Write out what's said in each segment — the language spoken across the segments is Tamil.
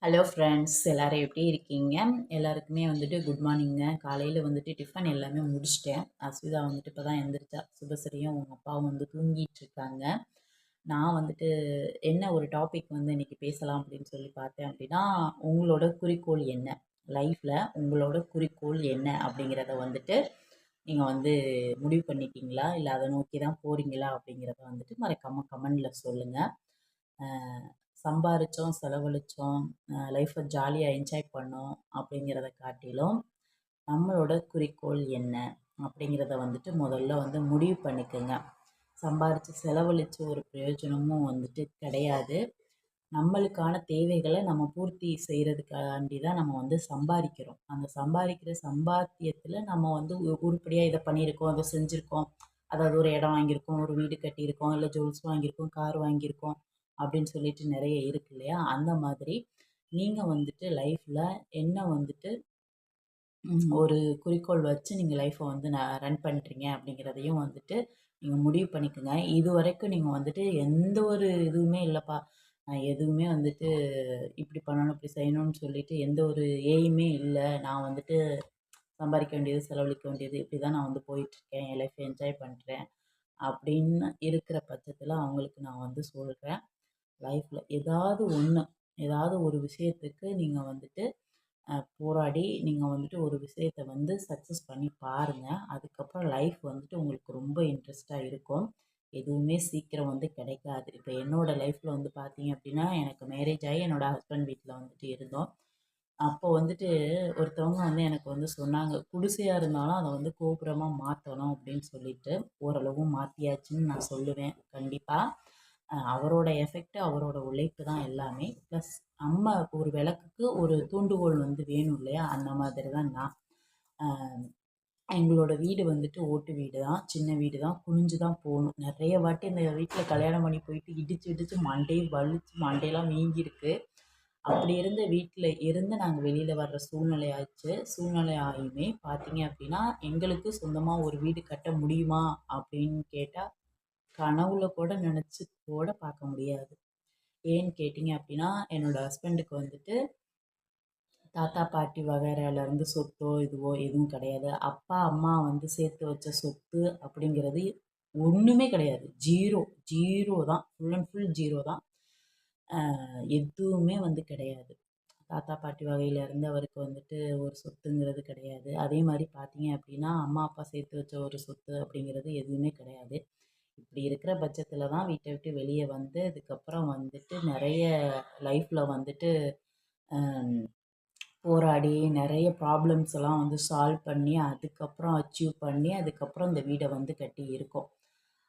ஹலோ ஃப்ரெண்ட்ஸ், எல்லாரும் எப்படி இருக்கீங்க? எல்லாருக்குமே வந்துட்டு குட் மார்னிங்க. காலையில் வந்துட்டு டிஃபன் எல்லாமே முடிச்சிட்டேன். அஸ்விதா வந்துட்டு இப்போ தான் எந்திரிச்சா. சுபஸ்ரீயும் அவங்க அப்பாவும் வந்து தூங்கிட்டு இருக்காங்க. நான் வந்துட்டு என்ன ஒரு டாபிக் வந்து இன்னைக்கு பேசலாம் அப்படின்னு சொல்லி பார்த்தேன் அப்படின்னா, உங்களோட குறிக்கோள் என்ன? லைஃப்பில் உங்களோட குறிக்கோள் என்ன அப்படிங்கிறத வந்துட்டு நீங்கள் வந்து முடிவு பண்ணிட்டீங்களா? இல்லை அதை நோக்கி தான் போகிறீங்களா? அப்படிங்கிறத வந்துட்டு மறக்காமல் கமெண்டில் சொல்லுங்கள். சம்பாரித்தோம், செலவழித்தோம், லைஃப்பை ஜாலியாக என்ஜாய் பண்ணோம் அப்படிங்கிறத காட்டிலும் நம்மளோட குறிக்கோள் என்ன அப்படிங்கிறத வந்துட்டு முதல்ல வந்து முடிவு பண்ணிக்கோங்க. சம்பாரித்து செலவழித்து ஒரு பிரயோஜனமும் வந்துட்டு கிடையாது. நம்மளுக்கான தேவைகளை நம்ம பூர்த்தி செய்கிறதுக்காண்டி தான் நம்ம வந்து சம்பாதிக்கிறோம். அந்த சம்பாதிக்கிற சம்பாத்தியத்தில் நம்ம வந்து உருப்படியாக இதை பண்ணியிருக்கோம், அதை செஞ்சுருக்கோம். அதாவது ஒரு இடம் வாங்கியிருக்கோம், ஒரு வீடு கட்டியிருக்கோம், இல்லை ஜுவல்ஸ் வாங்கியிருக்கோம், கார் வாங்கியிருக்கோம் அப்படின்னு சொல்லிட்டு நிறைய இருக்கு இல்லையா? அந்த மாதிரி நீங்கள் வந்துட்டு லைஃப்பில் என்ன வந்துட்டு ஒரு குறிக்கோள் வச்சு நீங்கள் லைஃப்பை வந்து ரன் பண்ணுறீங்க அப்படிங்கிறதையும் வந்துட்டு நீங்கள் முடிவு பண்ணிக்கோங்க. இது வரைக்கும் நீங்கள் வந்துட்டு எந்த ஒரு இதுவுமே இல்லைப்பா, நான் எதுவுமே வந்துட்டு இப்படி பண்ணணும் இப்படி செய்யணும்னு சொல்லிட்டு எந்த ஒரு எய்மே இல்லை, நான் வந்துட்டு சம்பாதிக்க வேண்டியது செலவழிக்க வேண்டியது இப்படி தான் நான் வந்து போயிட்டுருக்கேன், என் லைஃப்பை என்ஜாய் பண்ணுறேன் அப்படின்னு இருக்கிற பட்சத்தில் அவங்களுக்கு நான் வந்து சொல்கிறேன். லைஃப்பில் ஏதாவது ஒரு விஷயத்துக்கு நீங்கள் வந்துட்டு போராடி நீங்கள் வந்துட்டு ஒரு விஷயத்த வந்து சக்ஸஸ் பண்ணி பாருங்கள். அதுக்கப்புறம் லைஃப் வந்துட்டு உங்களுக்கு ரொம்ப இன்ட்ரெஸ்ட்டாக இருக்கும். எதுவுமே சீக்கிரம் வந்து கிடைக்காது. இப்போ என்னோடய லைஃப்பில் வந்து பார்த்தீங்க அப்படின்னா, எனக்கு மேரேஜ் ஆகி என்னோடய ஹஸ்பண்ட் வீட்டில் வந்துட்டு இருந்தோம். அப்போ வந்துட்டு ஒருத்தவங்க வந்து எனக்கு வந்து சொன்னாங்க, குடிசையாக இருந்தாலும் அதை வந்து கோபுரமாக மாற்றணும் அப்படின்னு சொல்லிட்டு. ஓரளவு மாற்றியாச்சுன்னு நான் சொல்லுவேன் கண்டிப்பாக. அவரோட எஃபெக்ட், அவரோட உழைப்பு தான் எல்லாமே. ப்ளஸ் நம்ம ஒரு விளக்குக்கு ஒரு தூண்டுகோல் வந்து வேணும் இல்லையா? அந்த மாதிரி தான் நான். எங்களோட வீடு வந்துட்டு ஓட்டு வீடு தான், சின்ன வீடு தான், குனிஞ்சு தான் போகணும். நிறைய வாட்டி இந்த வீட்டில் கல்யாணம் பண்ணி போயிட்டு இடித்து இடித்து மண்டையை வலிச்சு மண்டையெல்லாம் வீங்கியிருக்கு. அப்படி இருந்த வீட்டில் இருந்து நாங்கள் வெளியில் வர்ற சூழ்நிலை ஆகியுமே பார்த்தீங்க அப்படின்னா, எங்களுக்கு சொந்தமாக ஒரு வீடு கட்ட முடியுமா அப்படின்னு கேட்டால் கனவுல கூட நினச்சி கூட பார்க்க முடியாது. ஏன்னு கேட்டிங்க அப்படின்னா, என்னோடய ஹஸ்பண்டுக்கு வந்துட்டு தாத்தா பாட்டி வகைறாலேருந்து சொத்தோ இதுவோ எதுவும் கிடையாது. அப்பா அம்மா வந்து சேர்த்து வச்ச சொத்து அப்படிங்கிறது ஒன்றுமே கிடையாது. ஜீரோ ஜீரோ தான். ஃபுல் அண்ட் ஃபுல் ஜீரோ தான். எதுவுமே வந்து கிடையாது. தாத்தா பாட்டி வகையிலேருந்து அவருக்கு வந்துட்டு ஒரு சொத்துங்கிறது கிடையாது. அதே மாதிரி பார்த்தீங்க அப்படின்னா, அம்மா அப்பா சேர்த்து வச்ச ஒரு சொத்து அப்படிங்கிறது எதுவுமே கிடையாது. இப்படி இருக்கிற பட்சத்தில் தான் வீட்டை விட்டு வெளியே வந்து அதுக்கப்புறம் வந்துட்டு நிறைய லைஃப்பில் வந்துட்டு போராடி நிறைய ப்ராப்ளம்ஸ் எல்லாம் வந்து சால்வ் பண்ணி அதுக்கப்புறம் அச்சீவ் பண்ணி அதுக்கப்புறம் இந்த வீடை வந்து கட்டி இருக்கோம்.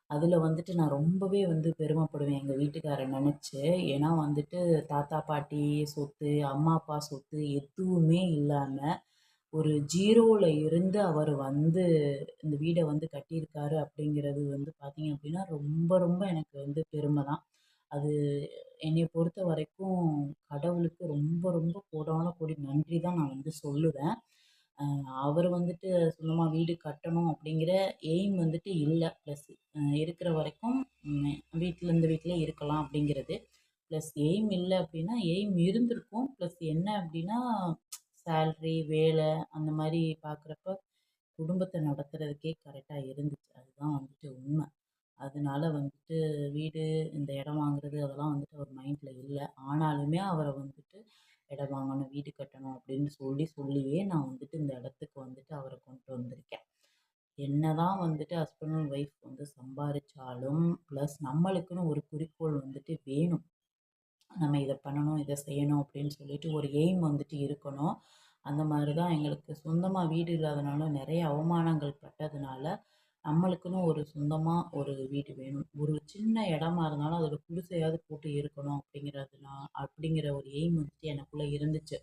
அதில் வந்துட்டு நான் ரொம்பவே வந்து பெருமைப்படுவேன் எங்கள் வீட்டுக்காரரை நினச்சி. ஏன்னா வந்துட்டு தாத்தா பாட்டி சொத்து, அம்மா அப்பா சொத்து எதுவுமே இல்லாமல் ஒரு ஜீரோவில் இருந்து அவர் வந்து இந்த வீடை வந்து கட்டியிருக்காரு அப்படிங்கிறது வந்து பார்த்தீங்க அப்படின்னா ரொம்ப ரொம்ப எனக்கு வந்து பெருமை தான். அது என்னைய பொறுத்த வரைக்கும் கடவுளுக்கு ரொம்ப ரொம்ப கோடான கோடி நன்றி தான் நான் வந்து சொல்லுவேன். அவர் வந்துட்டு சொந்தமாக வீடு கட்டணும் அப்படிங்கிற எய்ம் வந்துட்டு இல்லை. ப்ளஸ் இருக்கிற வரைக்கும் இந்த வீட்டிலே இருக்கலாம் அப்படிங்கிறது. ப்ளஸ் எய்ம் இல்லை அப்படின்னா, எய்ம் இருந்திருக்கும். ப்ளஸ் என்ன அப்படின்னா, சேல்ரி, வேலை அந்த மாதிரி பார்க்குறப்ப குடும்பத்தை நடத்துறதுக்கே கரெக்டாக இருந்துச்சு. அதுதான் வந்துட்டு உண்மை. அதனால வந்துட்டு வீடு, இந்த இடம் வாங்குறது அதெல்லாம் வந்துட்டு அவர் மைண்டில் இல்லை. ஆனாலுமே அவரை வந்துட்டு இடம் வாங்கணும், வீடு கட்டணும் அப்படின்னு சொல்லியே நான் வந்துட்டு இந்த இடத்துக்கு வந்துட்டு அவரை கொண்டு வந்திருக்கேன். என்னதான் வந்துட்டு ஹஸ்பண்ட் அண்ட் ஒய்ஃப் வந்து சம்பாதிச்சாலும் ப்ளஸ் நம்மளுக்குன்னு ஒரு குறிக்கோள் வந்துட்டு வேணும். நம்ம இதை பண்ணணும், இதை செய்யணும் அப்படின்னு சொல்லிட்டு ஒரு எய்ம் வந்துட்டு இருக்கணும். அந்த மாதிரி தான் எங்களுக்கு சொந்தமாக வீடு இல்லாதனால நிறைய அவமானங்கள் பட்டதுனால, நம்மளுக்குன்னு ஒரு சொந்தமாக ஒரு வீடு வேணும். ஒரு சின்ன இடமா இருந்தாலும் அதில் குடிசையாவது போட்டு இருக்கணும் அப்படிங்கிற ஒரு எய்ம் வந்துட்டு எனக்குள்ளே இருந்துச்சு.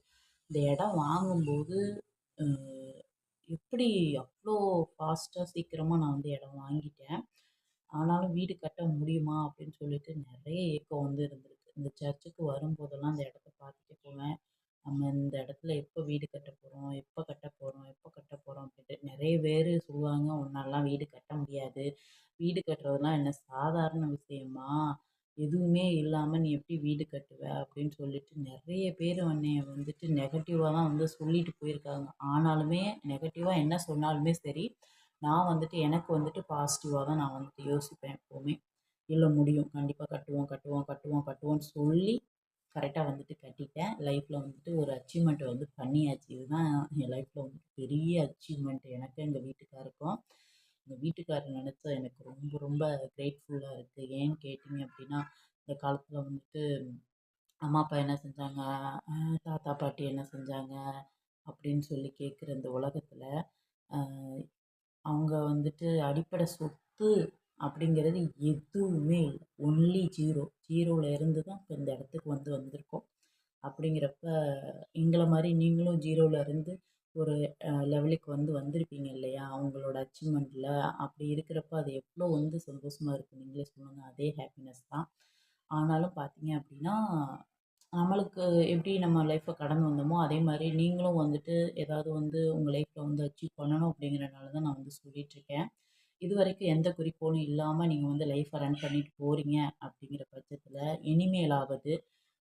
இந்த இடம் வாங்கும்போது அ எப்படி அவ்வளோ ஃபாஸ்ட்டாக சீக்கிரமாக நான் வந்து இடம் வாங்கிட்டேன். ஆனாலும் வீடு கட்ட முடியுமா அப்படின்னு சொல்லிட்டு நிறைய ஏக்கம் வந்து இருந்திருக்கு. இந்த சர்ச்சுக்கு வரும்போதெல்லாம் அந்த இடத்த பார்த்துட்டு போவேன். நம்ம இந்த இடத்துல எப்போ வீடு கட்ட போகிறோம், எப்போ கட்ட போகிறோம், எப்போ கட்ட போகிறோம் அப்படின்ட்டு நிறைய பேர் சொல்லுவாங்க, உன்னாலலாம் வீடு கட்ட முடியாது, வீடு கட்டுறதுலாம் என்ன சாதாரண விஷயமா, எதுவுமே இல்லாம நீ எப்படி வீடு கட்டுவ? அப்படின்னு சொல்லிட்டு நெறைய பேர் என்னைய வந்துட்டு நெகட்டிவா தான் வந்து சொல்லிட்டு போயிருக்காங்க. ஆனாலுமே நெகட்டிவா என்ன சொன்னாலுமே சரி, நான் வந்துட்டு எனக்கு வந்துட்டு பாசிட்டிவா தான் நான் வந்துட்டு யோசிப்பேன் எப்பவுமே. இல்ல முடியும். கண்டிப்பா கட்டுவோம், கட்டுவோம், கட்டுவோம், கட்டுவோம்ன்னு சொல்லி கரெக்ட்டா வந்துட்டு கட்டிட்டேன். லைஃப்ல வந்துட்டு ஒரு அச்சீவ்மெண்ட் வந்து பண்ணியாச்சு. இதுதான் என் லைஃப்ல வந்துட்டு பெரிய அச்சீவ்மெண்ட் எனக்கும் எங்க வீட்டுக்காருக்கும். எங்க வீட்டுக்காரர் நெனச்சா எனக்கு ரொம்ப ரொம்ப கிரேட்ஃபுல்லா இருக்கு. ஏன்னு கேட்டீங்க அப்டின்னா, இந்த காலத்துல வந்துட்டு அம்மா, அப்பா என்ன செஞ்சாங்க? அ தாத்தா, பாட்டி என்ன செஞ்சாங்க? அப்படின்னு சொல்லி கேட்குற இந்த உலகத்துல, அ அவங்க வந்துட்டு அடிப்படை சொத்து அப்படிங்கிறது எதுவுமே இல்ல. ஒன்லி 0. 0ல இருந்து தான் இப்ப இந்த இடத்துக்கு வந்து வந்திருக்கோம். அப்படிங்கிறப்ப எங்கள மாரி நீங்களும் 0ல இருந்து ஒரு லெவலுக்கு வந்து வந்திருப்பீங்க இல்லையா? அவங்களோட அச்சீவ்மெண்ட்ல. அப்படி இருக்கிறப்ப அது எவ்வளோ வந்து சந்தோஷமா இருக்கும் நீங்களே சொல்லுங்க. அதே ஹாப்பினஸ் தான். ஆனாலும் பார்த்தீங்க அப்படின்னா, நம்மளுக்கு எப்படி நம்ம லைஃப்ப கடந்து வந்தோமோ, அதே மாரி நீங்களும் வந்துட்டு ஏதாவது வந்து உங்க லைஃப்ல வந்து அச்சீவ் பண்ணணும் அப்படிங்கிறனால தான் நான் வந்து சொல்லிட்டுருக்கேன். இதுவரைக்கும் எந்த குறிக்கோளும் இல்லாம நீங்க வந்து லைஃப்ப ரன் பண்ணிட்டு போறீங்க அப்படிங்கிற பட்சத்தில, இனிமேலாவது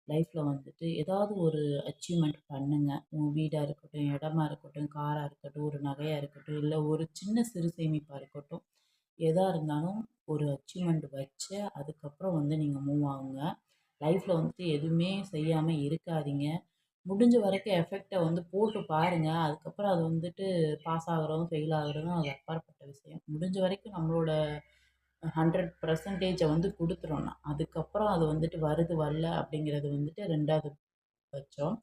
லைஃப்ல வந்துட்டு ஏதாவது ஒரு அச்சீவ்மெண்ட் பண்ணுங்க. உங்க வீடா இருக்கட்டும், இடமா இருக்கட்டும், காரா இருக்கட்டும், ஒரு நகையா இருக்கட்டும், இல்ல ஒரு சின்ன சிறு சேமிப்பா இருக்கட்டும். எதா இருந்தாலும் ஒரு அச்சீவ்மெண்ட் வச்சு, அதுக்கப்புறம் வந்து நீங்க மூவ் ஆகுங்க. லைஃப்ல வந்துட்டு எதுவுமே செய்யாம இருக்காதீங்க. முடிஞ்ச வரைக்கும் எஃபெக்ட்ட வந்து போட்டு பாருங்க. அதுக்கப்புறம் அது வந்துட்டு பாஸ் ஆகுறதும், ஃபெயில் ஆகுறதும் அது அப்பாற்பட்ட விஷயம். முடிஞ்ச வரைக்கும் நம்மளோட 100% வந்து குடுத்துறணும். அதுக்கப்புறம் அது வந்துட்டு வருது, வரல அப்படிங்கிறது வந்துட்டு 2வது பட்சம்.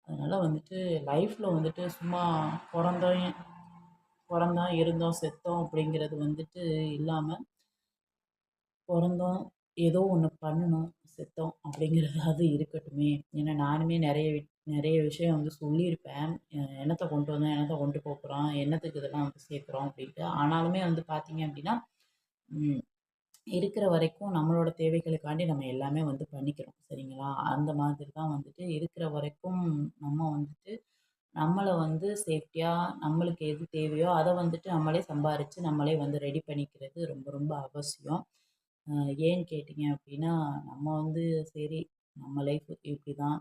அதனால வந்துட்டு லைஃப்ல வந்துட்டு சும்மா பொறந்தோம் பொறந்தோம், இருந்தோம், செத்தோம் அப்படிங்கிறது வந்துட்டு இல்லாம, பொறந்தோம், ஏதோ ஒண்ணு பண்ணணும், செத்தோம் அப்படிங்கிறதாவது இருக்கட்டுமே. ஏன்னா நானுமே நெறைய விஷயம் வந்து சொல்லியிருப்பேன். "என்னத்த கொண்டு வந்தோம், என்னத்த கொண்டு போப்போறோம், என்னத்துக்கு இதெல்லாம் வந்து சேர்க்குறோம்" அப்படின்ட்டு. ஆனாலுமே வந்து பார்த்தீங்க அப்படின்னா, ம் இருக்கிற வரைக்கும் நம்மளோட தேவைகளுக்காண்டி நம்ம எல்லாமே வந்து பண்ணிக்கிறோம். சரிங்களா? அந்த மாதிரி தான் வந்துட்டு இருக்கிற வரைக்கும் நம்ம வந்துட்டு நம்மள வந்து சேஃப்டியா நம்மளுக்கு எது தேவையோ அத வந்துட்டு நம்மளே சம்பாரிச்சு, நம்மளே வந்து ரெடி பண்ணிக்கிறது ரொம்ப ரொம்ப அவசியம். அ ஏன்னு கேட்டீங்க அப்டின்னா, நம்ம வந்து சரி நம்ம லைஃப் இப்படிதான்.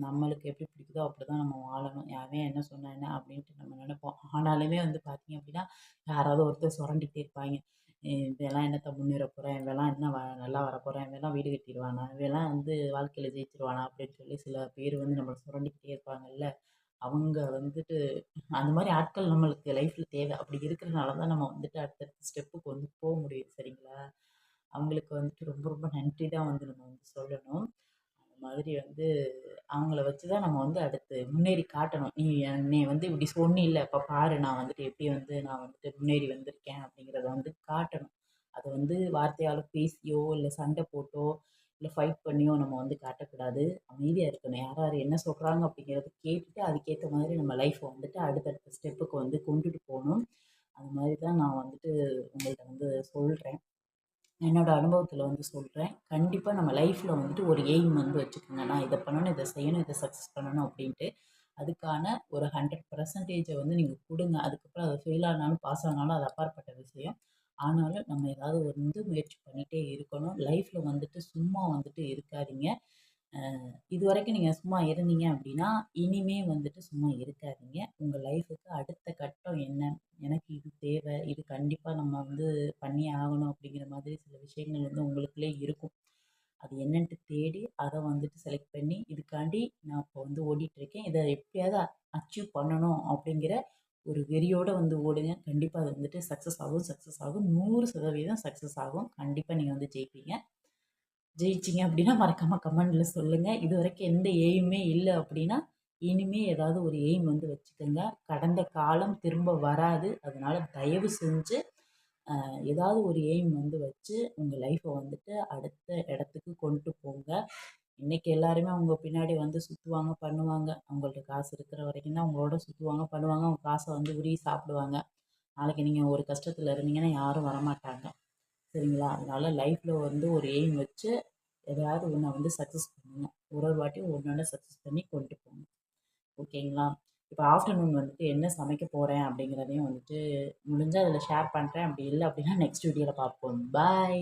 நம்மளுக்கு எப்படி பிடிக்குதோ அப்படிதான் நம்ம வாழணும். அவன் என்ன சொன்னா என்ன அப்படின்ட்டு நம்ம நெனைப்போம். ஆனாலுமே வந்து பார்த்தீங்க அப்படின்னா, யாராவது ஒருத்தர் சொரண்டிட்டே இருப்பாய்ங்க. இவன்லாம் என்னத்த முன்னேற போறான்? இவன்லாம் என்ன நல்லா வரப்போறான்? இவன்லாம் வீடு கட்டிருவானா? இவன்லாம் வந்து வாழ்க்கையில ஜெயிச்சுருவானா? அப்படின்னு சொல்லி சில பேர் வந்து நம்மள சுரண்டிக்கிட்டே இருப்பாங்கல்ல. அவங்க வந்துட்டு அந்த மாரி ஆட்கள் நம்மளுக்கு லைஃப்ல தேவை. அப்படி இருக்கிறனால தான் நம்ம வந்துட்டு அடுத்தடுத்த ஸ்டெப்புக்கு வந்து முடியுது. சரிங்களா? அவங்களுக்கு வந்துட்டு ரொம்ப ரொம்ப நன்றி தான் வந்து நம்ம வந்து சொல்லணும். அந்த மாதிரி வந்து அவங்கள வச்சு தான் நம்ம வந்து அடுத்து முன்னேறி காட்டணும். "நீ என்னைய வந்து இப்படி சொன்னீல்ல, இப்ப பாரு நான் வந்துட்டு எப்படி வந்து நான் வந்துட்டு முன்னேறி வந்திருக்கேன்." அப்படிங்கிறத வந்து காட்டணும். அது வந்து வார்த்தையால பேசியோ, இல்ல சண்டை போட்டோ, இல்ல ஃபைட் பண்ணியோ நம்ம வந்து காட்டக்கூடாது. அமைதியா இருக்கணும். யார் யார் என்ன சொல்றாங்க அப்படிங்கிறத கேட்டுட்டு, அதுக்கேத்த மாதிரி நம்ம லைஃப்ப வந்துட்டு அடுத்தடுத்த ஸ்டெப்புக்கு வந்து கொண்டுட்டு போணும். அது மாரி தான் நான் வந்துட்டு உங்கள்ட்ட வந்து சொல்றேன். என்னோட அனுபவத்தில வந்து சொல்றேன். கண்டிப்பா நம்ம லைஃப்ல வந்துட்டு ஒரு எய்ம் வந்து வச்சுக்கோங்க. நான் இத பண்ணணும், இத செய்யணும், இத சக்சஸ் பண்ணணும் அப்டின்ட்டு. அதுக்கான ஒரு 100% வந்து நீங்க குடுங்க. அதுக்கப்புறம் அது ஃபெயில் ஆனாலும், பாஸ் ஆனாலும் அது அப்பாற்பட்ட விஷயம். ஆனாலும் நம்ம ஏதாவது வந்து முயற்சி பண்ணிட்டே இருக்கணும். லைஃப்ல வந்துட்டு சும்மா வந்துட்டு இருக்காதீங்க. அ இதுவரைக்கும் நீங்க சும்மா இருந்தீங்க அப்படின்னா, இனிமே வந்துட்டு சும்மா இருக்காதீங்க. உங்க லைஃப்‌க்கு அடுத்த கட்டம் என்ன? எனக்கு இது தேவை. இது கண்டிப்பா நம்ம வந்து பண்ணியே ஆகணும் அப்படிங்கிற மாதிரி சில விஷயங்கள் வந்து உங்களுக்குள்ளே இருக்கும். அது என்னன்ட்டு தேடி அத வந்துட்டு செலக்ட் பண்ணி, இதுக்காண்டி நான் இப்போ வந்து ஓடிட்டுருக்கேன். இத எப்படியாவது அச்சீவ் பண்ணணும் அப்படிங்கிற ஒரு வெறியோட வந்து ஓடுங்க. கண்டிப்பா அது வந்துட்டு சக்சஸ் ஆகும், சக்சஸ் ஆகும். 100% சக்சஸ் ஆகும். கண்டிப்பா நீங்க வந்து ஜெயிப்பீங்க. ஜெயிச்சீங்க அப்படின்னா மறக்காம கமெண்ட்ல சொல்லுங்க. இதுவரைக்கும் எந்த எய்மே இல்ல அப்படின்னா, இனிமே ஏதாவது ஒரு எய்ம் வந்து வச்சுக்கங்க. கடந்த காலம் திரும்ப வராது. அதனால தயவு செஞ்சு ஏதாவது ஒரு எய்ம் வந்து வச்சு உங்க லைஃப்ப வந்துட்டு அடுத்த இடத்துக்கு கொண்டு போங்க. இன்னைக்கு எல்லாருமே உங்க பின்னாடி வந்து சுத்துவாங்க, பண்ணுவாங்க. அவங்கள்ட்ட காசு இருக்கிற வரைக்கும் தான் உங்களோட சுத்துவாங்க, பண்ணுவாங்க. உங்க காச வந்து உருவி சாப்பிடுவாங்க. நாளைக்கு நீங்க ஒரு கஷ்டத்துல இருந்தீங்கன்னா யாரும் வரமாட்டாங்க. சரிங்களா? அதனால லைஃப்ல வந்து ஒரு எய்ம் வச்சு எதையாவது ஒண்ண வந்து சக்சஸ் பண்ணுங்க. ஒரு ஒரு வாட்டியும் ஒண்ணு ஒண்ணா சக்சஸ் பண்ணி கொண்டு போங்க. ஓகேங்களா? இப்ப ஆஃப்டர்நூன் வந்துட்டு என்ன சமைக்க போறேன் அப்படிங்கிறதையும் வந்துட்டு முடிஞ்சா அதில ஷேர் பண்றேன். அப்படி இல்ல அப்படின்னா நெக்ஸ்ட் வீடியோல பார்ப்போம். பாய்.